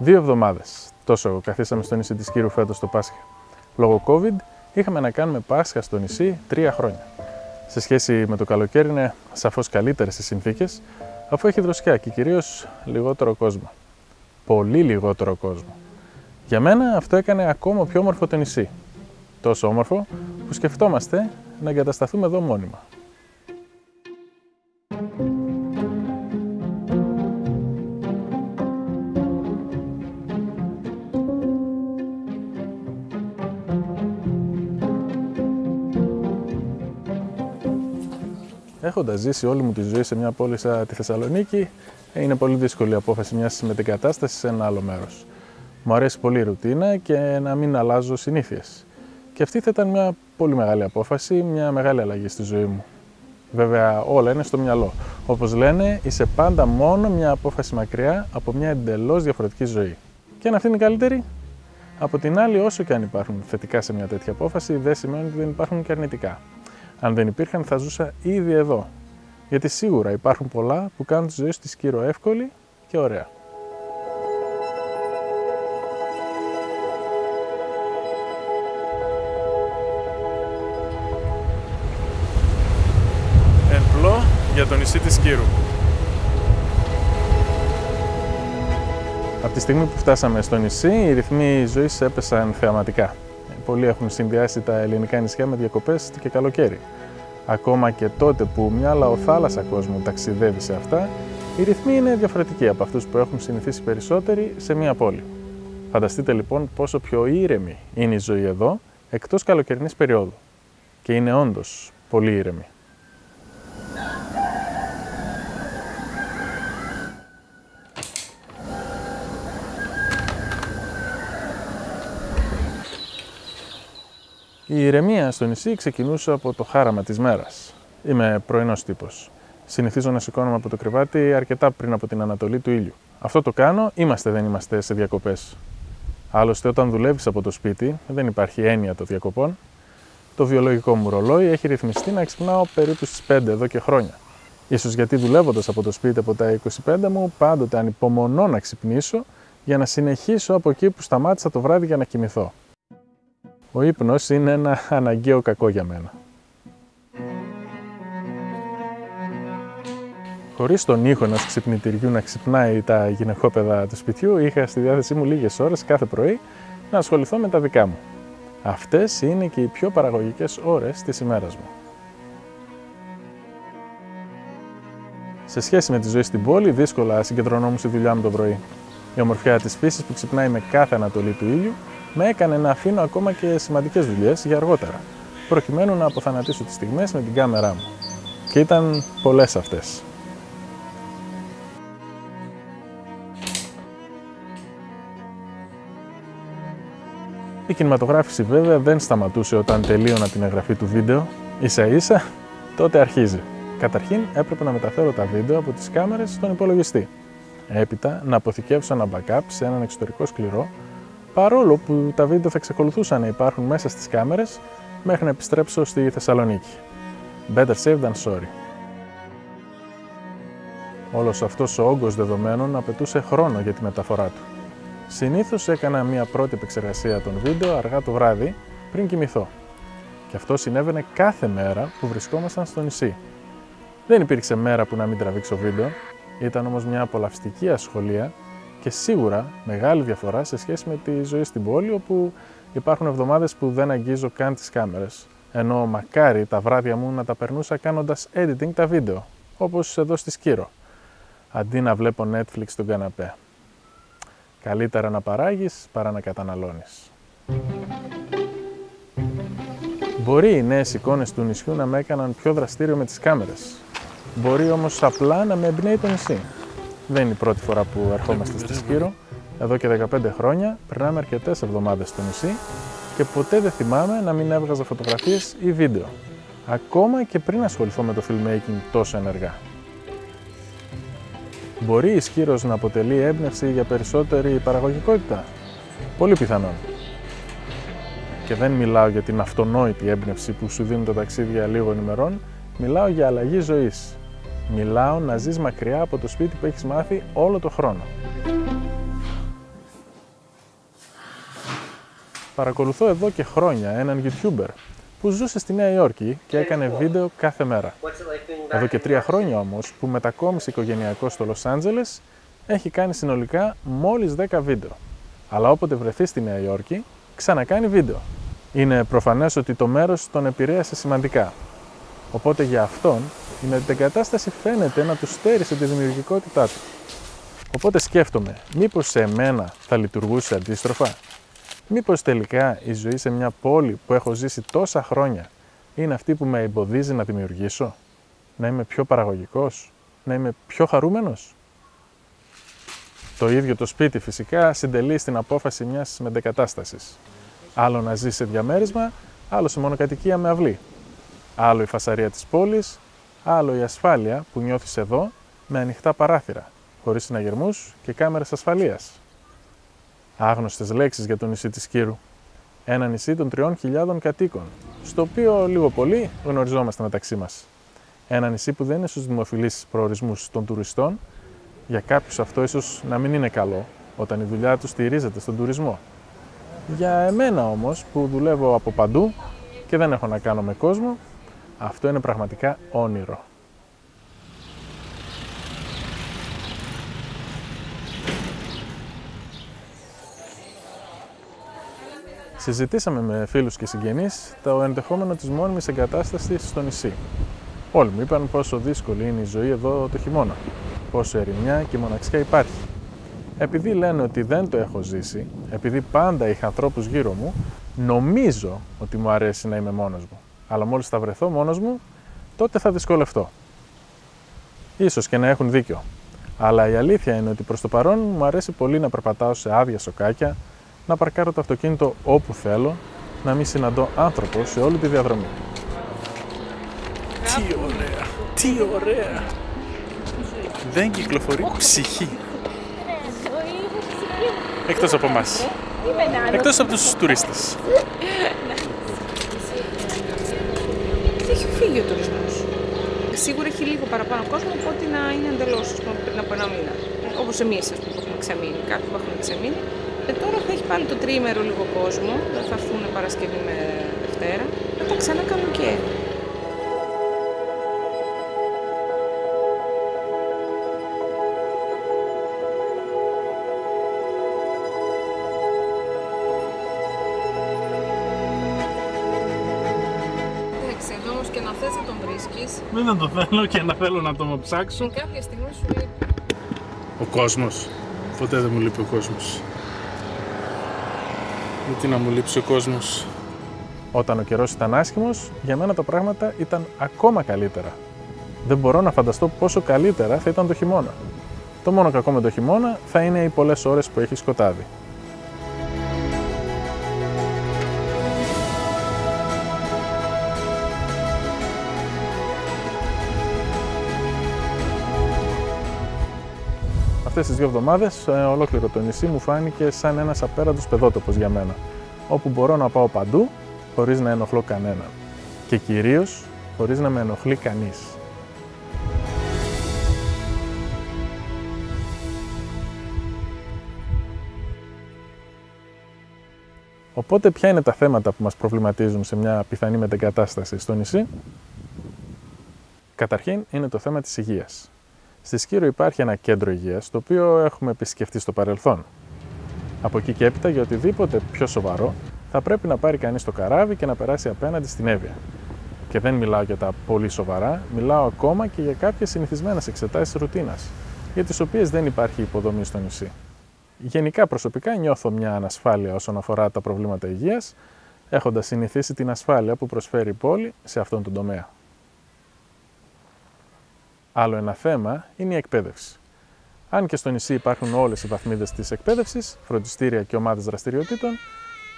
2 εβδομάδες. Τόσο καθίσαμε στο νησί της Κύρου φέτος το Πάσχα. Λόγω COVID είχαμε να κάνουμε Πάσχα στο νησί 3 χρόνια. Σε σχέση με το καλοκαίρι είναι σαφώς καλύτερες οι συνθήκες, αφού έχει δροσιά και κυρίως λιγότερο κόσμο. Πολύ λιγότερο κόσμο. Για μένα αυτό έκανε ακόμα πιο όμορφο το νησί. Τόσο όμορφο που σκεφτόμαστε να εγκατασταθούμε εδώ μόνιμα. Έχοντας ζήσει όλη μου τη ζωή σε μια πόλη σαν τη Θεσσαλονίκη, είναι πολύ δύσκολη η απόφαση μιας μετεγκατάστασης σε ένα άλλο μέρος. Μου αρέσει πολύ η ρουτίνα και να μην αλλάζω συνήθειες. Και αυτή θα ήταν μια πολύ μεγάλη απόφαση, μια μεγάλη αλλαγή στη ζωή μου. Βέβαια, όλα είναι στο μυαλό. Όπως λένε, είσαι πάντα μόνο μια απόφαση μακριά από μια εντελώς διαφορετική ζωή. Και αν αυτή είναι η καλύτερη, από την άλλη, όσο και αν υπάρχουν θετικά σε μια τέτοια απόφαση, δεν σημαίνει ότι δεν υπάρχουν και αρνητικά. Αν δεν υπήρχαν, θα ζούσα ήδη εδώ. Γιατί σίγουρα υπάρχουν πολλά που κάνουν τη ζωή στη Κύρο εύκολη και ωραία. Εν πλώ για το νησί της Κύρου. Από τη στιγμή που φτάσαμε στο νησί, οι ρυθμοί ζωής έπεσαν θεαματικά. Πολλοί έχουν συνδυάσει τα ελληνικά νησιά με διακοπές και καλοκαίρι. Ακόμα και τότε που μια λαοθάλασσα κόσμου ταξιδεύει σε αυτά, οι ρυθμοί είναι διαφορετικοί από αυτούς που έχουν συνηθίσει περισσότεροι σε μια πόλη. Φανταστείτε λοιπόν πόσο πιο ήρεμη είναι η ζωή εδώ, εκτός καλοκαιρινής περίοδου. Και είναι όντως πολύ ήρεμη. Η ηρεμία στο νησί ξεκινούσε από το χάραμα της μέρας. Είμαι πρωινός τύπος. Συνηθίζω να σηκώνομαι από το κρεβάτι αρκετά πριν από την ανατολή του ήλιου. Αυτό το κάνω, δεν είμαστε σε διακοπές. Άλλωστε, όταν δουλεύεις από το σπίτι, δεν υπάρχει έννοια των διακοπών. Το βιολογικό μου ρολόι έχει ρυθμιστεί να ξυπνάω περίπου στις 5 εδώ και χρόνια. Ίσως γιατί δουλεύοντας από το σπίτι από τα 25 μου, πάντοτε ανυπομονώ να ξυπνήσω για να συνεχίσω από εκεί που σταμάτησα το βράδυ για να κοιμηθώ. Ο ύπνος είναι ένα αναγκαίο κακό για μένα. Χωρίς τον ήχο ενός ξυπνητηριού να ξυπνάει τα γυναικόπαιδα του σπιτιού, είχα στη διάθεσή μου λίγες ώρες κάθε πρωί να ασχοληθώ με τα δικά μου. Αυτές είναι και οι πιο παραγωγικές ώρες της ημέρας μου. Σε σχέση με τη ζωή στην πόλη, δύσκολα συγκεντρωνόμουν στη δουλειά μου το πρωί. Η ομορφιά της φύσης που ξυπνάει με κάθε ανατολή του ήλιου με έκανε να αφήνω ακόμα και σημαντικές δουλειές για αργότερα, προκειμένου να αποθανατήσω τις στιγμές με την κάμερά μου. Και ήταν πολλές αυτές. Η κινηματογράφηση βέβαια δεν σταματούσε όταν τελείωνα την εγγραφή του βίντεο, ίσα-ίσα τότε αρχίζει. Καταρχήν έπρεπε να μεταφέρω τα βίντεο από τις κάμερες στον υπολογιστή. Έπειτα να αποθηκεύσω ένα backup σε έναν εξωτερικό σκληρό, παρόλο που τα βίντεο θα εξακολουθούσαν να υπάρχουν μέσα στις κάμερες μέχρι να επιστρέψω στη Θεσσαλονίκη. Better safe than sorry. Όλος αυτός ο όγκος δεδομένων απαιτούσε χρόνο για τη μεταφορά του. Συνήθως έκανα μια πρώτη επεξεργασία των βίντεο αργά το βράδυ πριν κοιμηθώ. Και αυτό συνέβαινε κάθε μέρα που βρισκόμασταν στο νησί. Δεν υπήρξε μέρα που να μην τραβήξω βίντεο, ήταν όμως μια απολαυστική ασχολία και σίγουρα μεγάλη διαφορά σε σχέση με τη ζωή στην πόλη, όπου υπάρχουν εβδομάδες που δεν αγγίζω καν τις κάμερες. Ενώ μακάρι τα βράδια μου να τα περνούσα κάνοντας editing τα βίντεο, όπως εδώ στη Σκύρο, αντί να βλέπω Netflix στον καναπέ. Καλύτερα να παράγεις παρά να καταναλώνεις. Μπορεί οι νέες εικόνες του νησιού να με έκαναν πιο δραστήριο με τις κάμερες. Μπορεί όμως απλά να με εμπνέει το νησί. Δεν είναι η πρώτη φορά που ερχόμαστε στη Σκύρο. Εδώ και 15 χρόνια περνάμε αρκετές εβδομάδες στο νησί και ποτέ δεν θυμάμαι να μην έβγαζα φωτογραφίες ή βίντεο. Ακόμα και πριν ασχοληθώ με το filmmaking τόσο ενεργά. Μπορεί η Σκύρος να αποτελεί έμπνευση για περισσότερη παραγωγικότητα? Πολύ πιθανόν. Και δεν μιλάω για την αυτονόητη έμπνευση που σου δίνουν τα ταξίδια λίγων ημερών, μιλάω για αλλαγή ζωής. Μιλάω να ζεις μακριά από το σπίτι που έχεις μάθει όλο το χρόνο. Παρακολουθώ εδώ και χρόνια έναν YouTuber που ζούσε στη Νέα Υόρκη και έκανε βίντεο κάθε μέρα. Εδώ και 3 χρόνια όμως που μετακόμισε οικογενειακός στο Λος Άντζελες, έχει κάνει συνολικά μόλις 10 βίντεο. Αλλά όποτε βρεθεί στη Νέα Υόρκη, ξανακάνει βίντεο. Είναι προφανές ότι το μέρος τον επηρέασε σημαντικά. Οπότε για αυτόν η μετεγκατάσταση φαίνεται να του στέρισε τη δημιουργικότητά του. Οπότε σκέφτομαι, μήπως σε μένα θα λειτουργούσε αντίστροφα? Μήπως τελικά η ζωή σε μια πόλη που έχω ζήσει τόσα χρόνια είναι αυτή που με εμποδίζει να δημιουργήσω? Να είμαι πιο παραγωγικός? Να είμαι πιο χαρούμενος? Το ίδιο το σπίτι φυσικά συντελεί στην απόφαση μιας μετεγκατάστασης. Άλλο να ζει σε διαμέρισμα, άλλο σε μονοκατοικία με αυλή. Άλλο η φασαρία της πόλης, άλλο η ασφάλεια που νιώθεις εδώ με ανοιχτά παράθυρα, χωρίς συναγερμούς και κάμερες ασφαλείας. Άγνωστες λέξεις για το νησί της Κύρου. Ένα νησί των 3.000 κατοίκων, στο οποίο λίγο πολύ γνωριζόμαστε μεταξύ μας. Ένα νησί που δεν είναι στους δημοφιλείς προορισμούς των τουριστών. Για κάποιους αυτό ίσως να μην είναι καλό, όταν η δουλειά τους στηρίζεται στον τουρισμό. Για εμένα όμως, που δουλεύω από παντού και δεν έχω να κάνω με κόσμο, αυτό είναι πραγματικά όνειρο. Συζητήσαμε με φίλους και συγγενείς το ενδεχόμενο της μόνιμης εγκατάστασης στο νησί. Όλοι μου είπαν πόσο δύσκολη είναι η ζωή εδώ το χειμώνα, πόσο ερημιά και μοναξιά υπάρχει. Επειδή λένε ότι δεν το έχω ζήσει, επειδή πάντα είχα ανθρώπους γύρω μου, νομίζω ότι μου αρέσει να είμαι μόνος μου. Αλλά μόλις θα βρεθώ μόνος μου, τότε θα δυσκολευτώ. Ίσως και να έχουν δίκιο. Αλλά η αλήθεια είναι ότι προς το παρόν μου αρέσει πολύ να περπατάω σε άδεια σοκάκια, να παρκάρω το αυτοκίνητο όπου θέλω, να μην συναντώ άνθρωπο σε όλη τη διαδρομή. Τι ωραία! Τι ωραία! Δεν κυκλοφορεί ψυχή. Εκτός από εμάς. Εκτός από τους τουρίστες. Έχει φύγει ο τουρισμός. Σίγουρα έχει λίγο παραπάνω κόσμο από ότι να είναι εντελώς πριν από ένα μήνα. Όπως εμείς που έχουμε ξεμείνει, κάποιοι που έχουν ξεμείνει. Τώρα θα έχει πάλι το τριήμερο λίγο κόσμο. Θα έρθουν Παρασκευή με Δευτέρα. Μετά ξανά καλοκαίρι. Εδώ όμως και να θες να τον βρίσκεις. Δεν θα το θέλω και να θέλω να το ψάξω. Κάποια στιγμή σου λείπει. Ο κόσμος. Ποτέ δεν μου λείπει ο κόσμος. Γιατί να μου λείψει ο κόσμος? Όταν ο καιρός ήταν άσχημος, για μένα τα πράγματα ήταν ακόμα καλύτερα. Δεν μπορώ να φανταστώ πόσο καλύτερα θα ήταν το χειμώνα. Το μόνο κακό με το χειμώνα θα είναι οι πολλές ώρες που έχει σκοτάδι. Αυτές τις 2 εβδομάδες ολόκληρο το νησί μου φάνηκε σαν ένας απέραντος παιδότοπος για μένα, όπου μπορώ να πάω παντού χωρίς να ενοχλώ κανέναν και κυρίως χωρίς να με ενοχλεί κανείς. Οπότε ποια είναι τα θέματα που μας προβληματίζουν σε μια πιθανή μετεγκατάσταση στο νησί? Καταρχήν είναι το θέμα της υγείας. Στη Σκύρο υπάρχει ένα κέντρο υγείας, το οποίο έχουμε επισκεφτεί στο παρελθόν. Από εκεί και έπειτα, για οτιδήποτε πιο σοβαρό, θα πρέπει να πάρει κανείς το καράβι και να περάσει απέναντι στην Εύβοια. Και δεν μιλάω για τα πολύ σοβαρά, μιλάω ακόμα και για κάποιες συνηθισμένες εξετάσεις ρουτίνας, για τις οποίες δεν υπάρχει υποδομή στο νησί. Γενικά, προσωπικά νιώθω μια ανασφάλεια όσον αφορά τα προβλήματα υγείας, έχοντας συνηθίσει την ασφάλεια που προσφέρει η πόλη σε αυτόν τον τομέα. Άλλο ένα θέμα είναι η εκπαίδευση. Αν και στο νησί υπάρχουν όλες οι βαθμίδες της εκπαίδευσης, φροντιστήρια και ομάδες δραστηριοτήτων,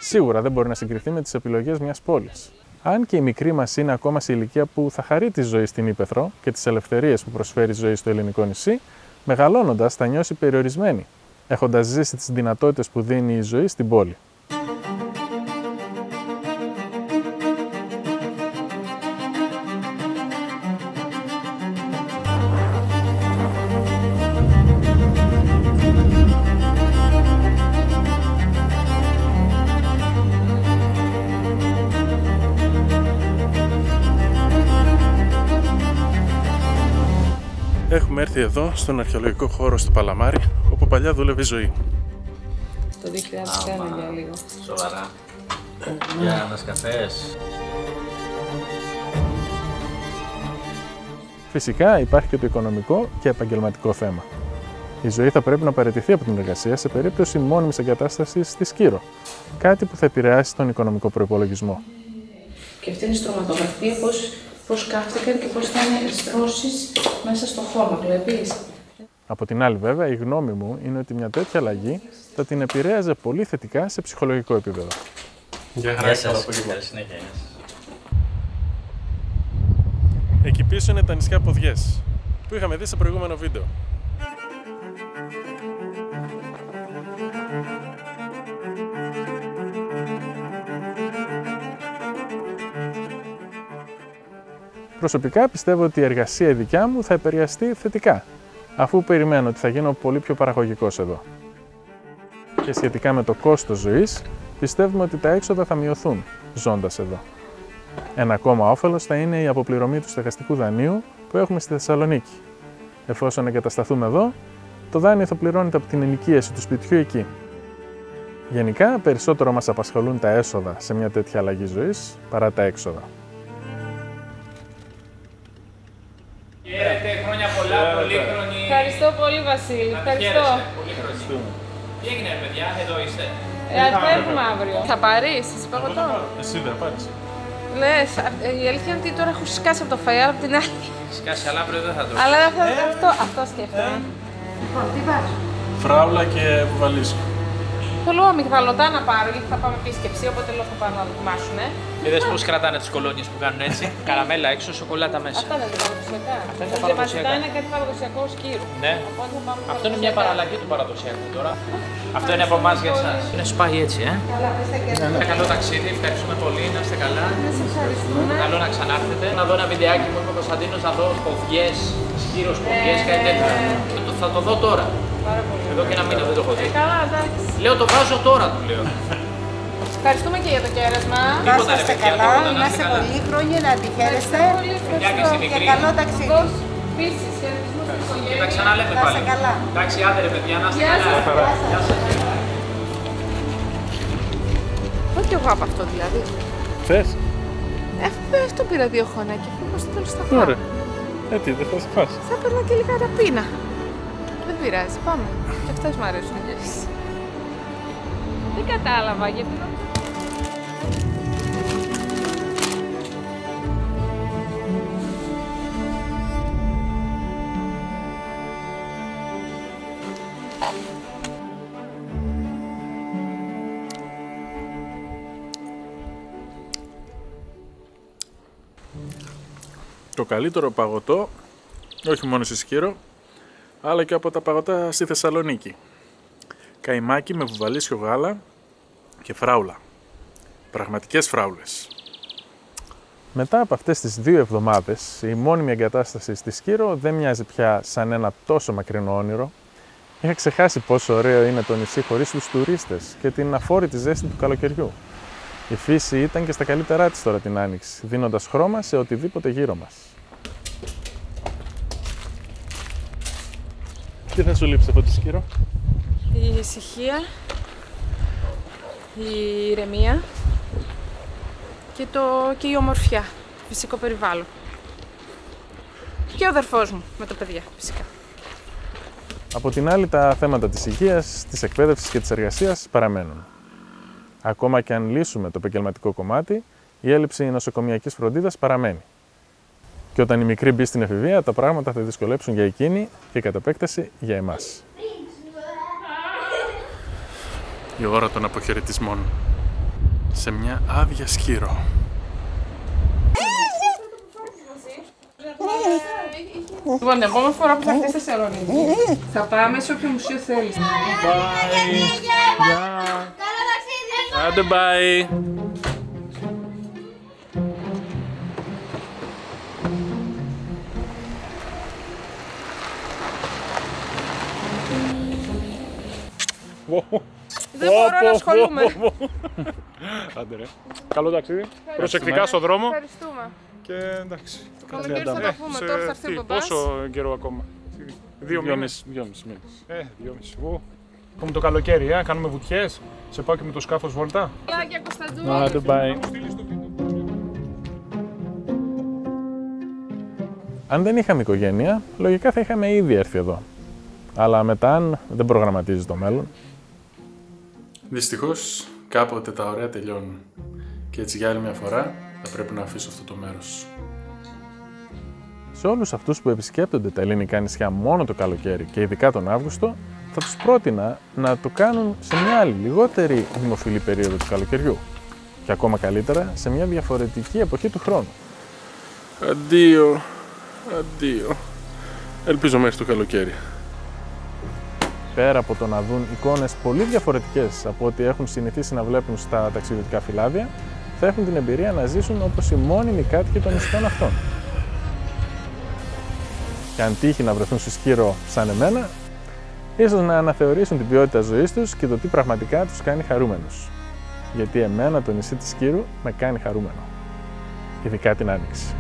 σίγουρα δεν μπορεί να συγκριθεί με τις επιλογές μιας πόλης. Αν και η μικρή μας είναι ακόμα σε ηλικία που θα χαρεί τη ζωή στην Ύπαιθρο και τις ελευθερίες που προσφέρει η ζωή στο ελληνικό νησί, μεγαλώνοντας θα νιώσει περιορισμένη, έχοντας ζήσει τις δυνατότητες που δίνει η ζωή στην πόλη. έρθει εδώ, στον αρχαιολογικό χώρο στο Παλαμάρι, όπου παλιά δούλευε η Ζωή. Το 2001 για λίγο. Σοβαρά. Για ανασκαφές. Φυσικά υπάρχει και το οικονομικό και επαγγελματικό θέμα. Η Ζωή θα πρέπει να παραιτηθεί από την εργασία σε περίπτωση μόνιμης εγκατάστασης στη Σκύρο, κάτι που θα επηρεάσει τον οικονομικό προϋπολογισμό. Και αυτή είναι η στρωματογραφία, πώς κάθηκαν και πώς θα είναι στρώσεις μέσα στο χώμα, βλέπεις. Από την άλλη, βέβαια, η γνώμη μου είναι ότι μια τέτοια αλλαγή θα την επηρέαζε πολύ θετικά σε ψυχολογικό επίπεδο. Γεια σας. Καλή συνέχεια. Εκεί πίσω είναι τα νησιά Ποδιές, που είχαμε δει σε προηγούμενο βίντεο. Προσωπικά πιστεύω ότι η εργασία δικιά μου θα επηρεαστεί θετικά, αφού περιμένω ότι θα γίνω πολύ πιο παραγωγικός εδώ. Και σχετικά με το κόστος ζωής, πιστεύουμε ότι τα έξοδα θα μειωθούν ζώντας εδώ. Ένα ακόμα όφελος θα είναι η αποπληρωμή του στεγαστικού δανείου που έχουμε στη Θεσσαλονίκη. Εφόσον εγκατασταθούμε εδώ, το δάνειο θα πληρώνεται από την ενοικίαση του σπιτιού εκεί. Γενικά, περισσότερο μας απασχολούν τα έσοδα σε μια τέτοια αλλαγή ζωής παρά τα έξοδα. Χαίρετε, χρόνια πολλά, πολύχρονοι. Ευχαριστώ πολύ, Βασίλη. Ευχαριστώ. Πολύχρονοι. Τι έγινε, παιδιά, εδώ είστε. Φεύγουμε αύριο. Θα πάρεις, σας είπα εγώ τώρα. Εσύ δεν πάρεις. Λες, η αλήθεια είναι ότι τώρα έχω σκάσει από το φαΐ, από την άλλη. Σκάσει, αλλά αύριο δεν θα το. Αλλά αυτό σκέφτομαι. Λοιπόν, τι βάζω. Φράουλα και βουβαλίσιο. Θέλω αμυγδαλωτά να πάρω, γιατί θα πάμε επίσκεψη, οπότε λέω θα πάμε να δοκιμάσουν. Είδες πώς κρατάνε τις κολόνιες που κάνουν έτσι. Καραμέλα έξω, σοκολάτα μέσα. Αυτά δεν είναι παραδοσιακά. Αυτά είναι Το παραδοσιακά. είναι κάτι παραδοσιακό σκύρου. Ναι. Οπότε θα πάμε Αυτό είναι μια παραλλαγή του παραδοσιακού τώρα. Αυτό είναι από εμάς για εσάς. Είναι σπάει έτσι, Καλά, είστε και Ένα καλό ταξίδι, ευχαριστούμε πολύ, να είστε καλά. να σας ευχαριστούμε. Καλό να ξανάρθετε. Να δω ένα βιντεάκι μου, είπε ο Κωνσταντίνος, να δω ποδιές, Σκύρος, ποδιές, κάτι τέτοιο. Θα το δω τώρα. Πάρα πολύ. Εδώ και ένα μήνα δεν το έχω δει. Καλά, εντάξει. Λέω το βάζω τώρα, του λέω. Ευχαριστούμε και για το κέρασμα. Να είστε καλά, να είστε πολύ χρόνια, να τη χαίρεστε και καλό ταξίδι. Επίσης, χαιρετισμούς στην Και οικογένεια. τα ξαναλέμε Να πάλι. είστε καλά. Εντάξει, άντε ρε παιδιά, να είστε Γεια καλά. σας. Γεια σας. Πάω κι εγώ από αυτό δηλαδή. Θες? Αυτό πήρα 2 χρόνια και πήγα στο τέλος στα χώρα. Ωραία. Τι, δεν θα σε φας. Θα έπαιρνα και λίγα ραπίνα. Δεν πειράζει, πάμε. Και αυτές μου αρέσουν οι γεύσεις. Δεν κατάλαβα γιατί νόμιζα. Το καλύτερο παγωτό, όχι μόνο στη Σκύρο, αλλά και από τα παγωτά στη Θεσσαλονίκη. Καϊμάκι με βουβαλίσιο γάλα και φράουλα. Πραγματικές φράουλες. Μετά από αυτές τις 2 εβδομάδες, η μόνιμη εγκατάσταση στη Σκύρο δεν μοιάζει πια σαν ένα τόσο μακρινό όνειρο. Είχα ξεχάσει πόσο ωραίο είναι το νησί χωρίς τους τουρίστες και την αφόρητη ζέστη του καλοκαιριού. Η φύση ήταν και στα καλύτερά της τώρα την Άνοιξη, δίνοντας χρώμα σε οτιδήποτε γύρω μας. Τι θα σου λείψει από τη Σκύρο? Η ησυχία, η ηρεμία και η ομορφιά, το φυσικό περιβάλλον. Και ο αδερφός μου με τα παιδιά, φυσικά. Από την άλλη, τα θέματα της υγείας, της εκπαίδευσης και της εργασίας παραμένουν. Ακόμα και αν λύσουμε το επαγγελματικό κομμάτι, η έλλειψη νοσοκομιακής φροντίδας παραμένει. Και όταν η μικρή μπει στην εφηβεία, τα πράγματα θα δυσκολέψουν για εκείνη και κατ' επέκταση για εμάς. Η ώρα των αποχαιρετισμών. Σε μια άδεια Σκύρο. Λοιπόν, την επόμενη φορά που θα έρθεις στη Θεσσαλονίκη, θα πάμε σε όποιο μουσείο θέλεις. Bye! Καλό ταξίδι! Άντε, bye! Δεν μπορώ να ασχολούμαι. Άντε ρε. Καλό ταξίδι. Προσεκτικά στο δρόμο. Ευχαριστούμε. Και εντάξει. Το καλοκαίρι θα τα πούμε. Τώρα θα έρθει ο μπαμπάς. Πόσο καιρό ακόμα? 2 μήνες. 2,5 μήνες. 2,5. Πούμε το καλοκαίρι, κάνουμε βουτιές. Σε πάω και με το σκάφος βόλτα. Φιλάκια Κωνσταντού. Αν δεν είχαμε οικογένεια, λογικά θα είχαμε ήδη έρθει εδώ. Αλλά μετά, αν δεν προγραμματίζει το μέλλον. Δυστυχώς, κάποτε τα ωραία τελειώνουν. Και έτσι για άλλη μια φορά θα πρέπει να αφήσω αυτό το μέρος. Σε όλους αυτούς που επισκέπτονται τα ελληνικά νησιά μόνο το καλοκαίρι και ειδικά τον Αύγουστο, θα τους πρότεινα να το κάνουν σε μια άλλη, λιγότερη δημοφιλή περίοδο του καλοκαιριού. Και ακόμα καλύτερα, σε μια διαφορετική εποχή του χρόνου. Αντίο. Ελπίζω μέχρι το καλοκαίρι. Πέρα από το να δουν εικόνες πολύ διαφορετικές από ό,τι έχουν συνηθίσει να βλέπουν στα ταξιδιωτικά φυλάδια, θα έχουν την εμπειρία να ζήσουν όπως οι μόνιμοι κάτοικοι των νησιών αυτών. Και αν τύχει να βρεθούν στη Σκύρο σαν εμένα, ίσως να αναθεωρήσουν την ποιότητα ζωής τους και το τι πραγματικά τους κάνει χαρούμενους. Γιατί εμένα το νησί της Σκύρου με κάνει χαρούμενο. Ειδικά την Άνοιξη.